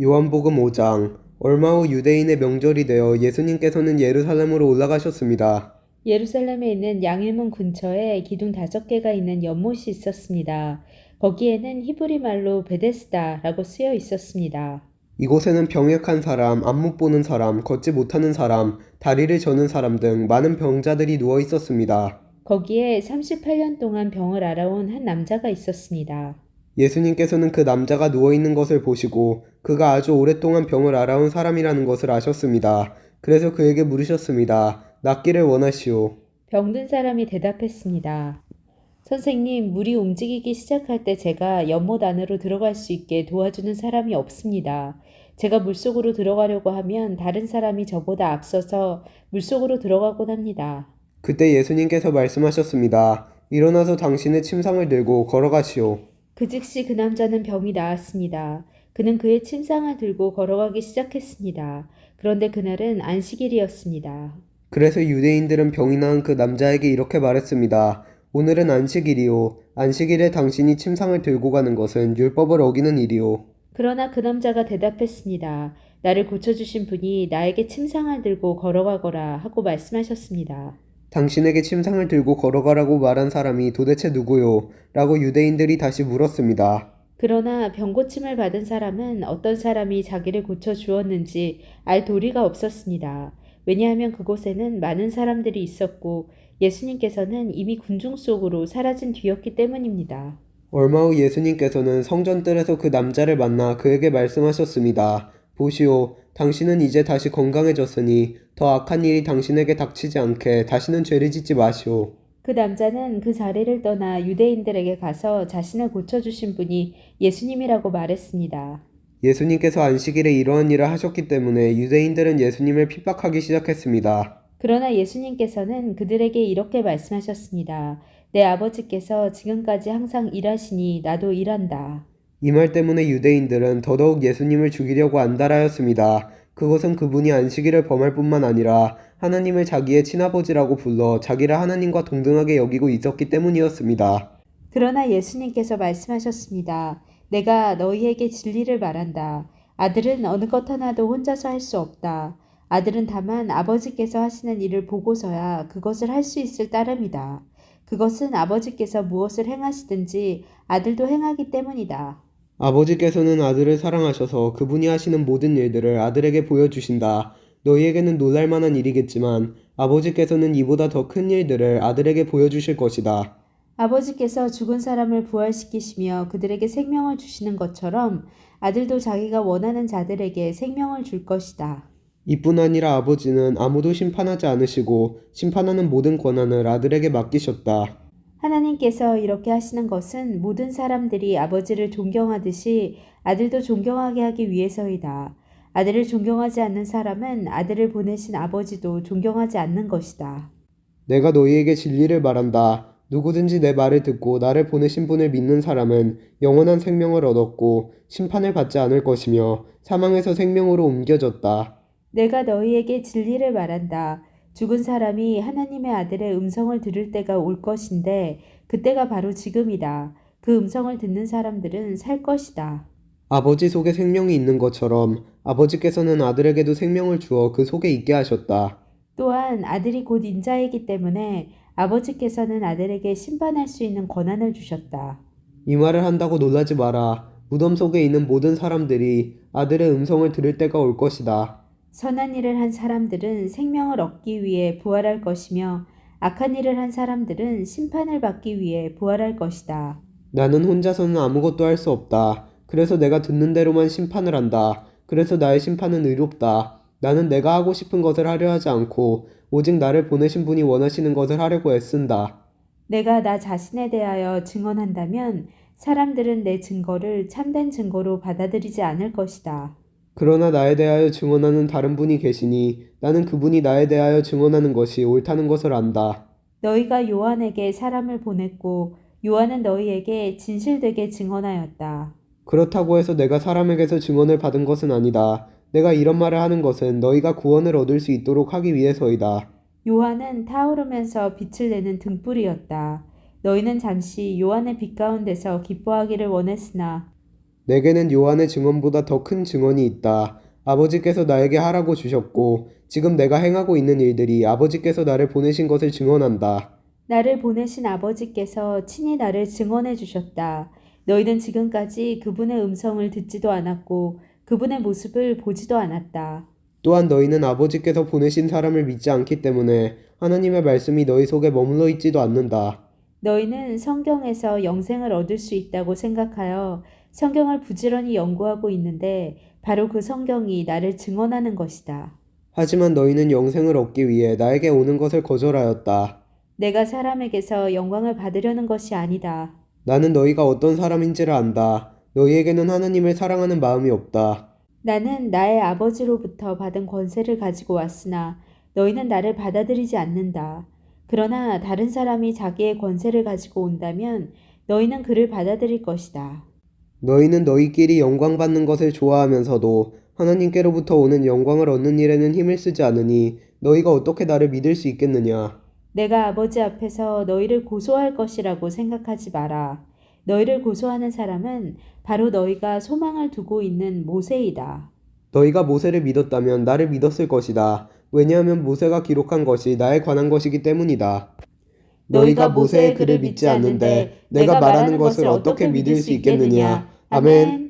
요한복음 5장. 얼마 후 유대인의 명절이 되어 예수님께서는 예루살렘으로 올라가셨습니다. 예루살렘에 있는 양일문 근처에 기둥 5개가 있는 연못이 있었습니다. 거기에는 히브리 말로 베데스다라고 쓰여 있었습니다. 이곳에는 병약한 사람, 안못 보는 사람, 걷지 못하는 사람, 다리를 저는 사람 등 많은 병자들이 누워 있었습니다. 거기에 38년 동안 병을 앓아온 한 남자가 있었습니다. 예수님께서는 그 남자가 누워 있는 것을 보시고 그가 아주 오랫동안 병을 앓아온 사람이라는 것을 아셨습니다. 그래서 그에게 물으셨습니다. 낫기를 원하시오. 병든 사람이 대답했습니다. 선생님, 물이 움직이기 시작할 때 제가 연못 안으로 들어갈 수 있게 도와주는 사람이 없습니다. 제가 물속으로 들어가려고 하면 다른 사람이 저보다 앞서서 물속으로 들어가곤 합니다. 그때 예수님께서 말씀하셨습니다. 일어나서 당신의 침상을 들고 걸어가시오. 그 즉시 그 남자는 병이 나았습니다. 그는 그의 침상을 들고 걸어가기 시작했습니다. 그런데 그날은 안식일이었습니다. 그래서 유대인들은 병이 나은 그 남자에게 이렇게 말했습니다. 오늘은 안식일이요. 안식일에 당신이 침상을 들고 가는 것은 율법을 어기는 일이요. 그러나 그 남자가 대답했습니다. 나를 고쳐주신 분이 나에게 침상을 들고 걸어가거라 하고 말씀하셨습니다. 당신에게 침상을 들고 걸어가라고 말한 사람이 도대체 누구요? 라고 유대인들이 다시 물었습니다. 그러나 병고침을 받은 사람은 어떤 사람이 자기를 고쳐 주었는지 알 도리가 없었습니다. 왜냐하면 그곳에는 많은 사람들이 있었고 예수님께서는 이미 군중 속으로 사라진 뒤였기 때문입니다. 얼마 후 예수님께서는 성전뜰에서 그 남자를 만나 그에게 말씀하셨습니다. 보시오, 당신은 이제 다시 건강해졌으니 더 악한 일이 당신에게 닥치지 않게 다시는 죄를 짓지 마시오. 그 남자는 그 자리를 떠나 유대인들에게 가서 자신을 고쳐주신 분이 예수님이라고 말했습니다. 예수님께서 안식일에 이러한 일을 하셨기 때문에 유대인들은 예수님을 핍박하기 시작했습니다. 그러나 예수님께서는 그들에게 이렇게 말씀하셨습니다. 내 아버지께서 지금까지 항상 일하시니 나도 일한다. 이 말 때문에 유대인들은 더더욱 예수님을 죽이려고 안달하였습니다. 그것은 그분이 안식일을 범할 뿐만 아니라 하나님을 자기의 친아버지라고 불러 자기를 하나님과 동등하게 여기고 있었기 때문이었습니다. 그러나 예수님께서 말씀하셨습니다. 내가 너희에게 진리를 말한다. 아들은 어느 것 하나도 혼자서 할 수 없다. 아들은 다만 아버지께서 하시는 일을 보고서야 그것을 할 수 있을 따름이다. 그것은 아버지께서 무엇을 행하시든지 아들도 행하기 때문이다. 아버지께서는 아들을 사랑하셔서 그분이 하시는 모든 일들을 아들에게 보여주신다. 너희에게는 놀랄만한 일이겠지만 아버지께서는 이보다 더 큰 일들을 아들에게 보여주실 것이다. 아버지께서 죽은 사람을 부활시키시며 그들에게 생명을 주시는 것처럼 아들도 자기가 원하는 자들에게 생명을 줄 것이다. 이뿐 아니라 아버지는 아무도 심판하지 않으시고 심판하는 모든 권한을 아들에게 맡기셨다. 하나님께서 이렇게 하시는 것은 모든 사람들이 아버지를 존경하듯이 아들도 존경하게 하기 위해서이다. 아들을 존경하지 않는 사람은 아들을 보내신 아버지도 존경하지 않는 것이다. 내가 너희에게 진리를 말한다. 누구든지 내 말을 듣고 나를 보내신 분을 믿는 사람은 영원한 생명을 얻었고 심판을 받지 않을 것이며 사망에서 생명으로 옮겨졌다. 내가 너희에게 진리를 말한다. 죽은 사람이 하나님의 아들의 음성을 들을 때가 올 것인데 그때가 바로 지금이다. 그 음성을 듣는 사람들은 살 것이다. 아버지 속에 생명이 있는 것처럼 아버지께서는 아들에게도 생명을 주어 그 속에 있게 하셨다. 또한 아들이 곧 인자이기 때문에 아버지께서는 아들에게 심판할 수 있는 권한을 주셨다. 이 말을 한다고 놀라지 마라. 무덤 속에 있는 모든 사람들이 아들의 음성을 들을 때가 올 것이다. 선한 일을 한 사람들은 생명을 얻기 위해 부활할 것이며 악한 일을 한 사람들은 심판을 받기 위해 부활할 것이다. 나는 혼자서는 아무것도 할 수 없다. 그래서 내가 듣는 대로만 심판을 한다. 그래서 나의 심판은 의롭다. 나는 내가 하고 싶은 것을 하려 하지 않고 오직 나를 보내신 분이 원하시는 것을 하려고 애쓴다. 내가 나 자신에 대하여 증언한다면 사람들은 내 증거를 참된 증거로 받아들이지 않을 것이다. 그러나 나에 대하여 증언하는 다른 분이 계시니 나는 그분이 나에 대하여 증언하는 것이 옳다는 것을 안다. 너희가 요한에게 사람을 보냈고 요한은 너희에게 진실되게 증언하였다. 그렇다고 해서 내가 사람에게서 증언을 받은 것은 아니다. 내가 이런 말을 하는 것은 너희가 구원을 얻을 수 있도록 하기 위해서이다. 요한은 타오르면서 빛을 내는 등불이었다. 너희는 잠시 요한의 빛 가운데서 기뻐하기를 원했으나 내게는 요한의 증언보다 더 큰 증언이 있다. 아버지께서 나에게 하라고 주셨고, 지금 내가 행하고 있는 일들이 아버지께서 나를 보내신 것을 증언한다. 나를 보내신 아버지께서 친히 나를 증언해 주셨다. 너희는 지금까지 그분의 음성을 듣지도 않았고 그분의 모습을 보지도 않았다. 또한 너희는 아버지께서 보내신 사람을 믿지 않기 때문에 하나님의 말씀이 너희 속에 머물러 있지도 않는다. 너희는 성경에서 영생을 얻을 수 있다고 생각하여 성경을 부지런히 연구하고 있는데 바로 그 성경이 나를 증언하는 것이다. 하지만 너희는 영생을 얻기 위해 나에게 오는 것을 거절하였다. 내가 사람에게서 영광을 받으려는 것이 아니다. 나는 너희가 어떤 사람인지를 안다. 너희에게는 하나님을 사랑하는 마음이 없다. 나는 나의 아버지로부터 받은 권세를 가지고 왔으나 너희는 나를 받아들이지 않는다. 그러나 다른 사람이 자기의 권세를 가지고 온다면 너희는 그를 받아들일 것이다. 너희는 너희끼리 영광 받는 것을 좋아하면서도 하나님께로부터 오는 영광을 얻는 일에는 힘을 쓰지 않으니 너희가 어떻게 나를 믿을 수 있겠느냐? 내가 아버지 앞에서 너희를 고소할 것이라고 생각하지 마라. 너희를 고소하는 사람은 바로 너희가 소망을 두고 있는 모세이다. 너희가 모세를 믿었다면 나를 믿었을 것이다. 왜냐하면 모세가 기록한 것이 나에 관한 것이기 때문이다. 너희가 모세의 글을 믿지 않는데 내가 말하는 것을 어떻게 믿을 수 있겠느냐? 아멘.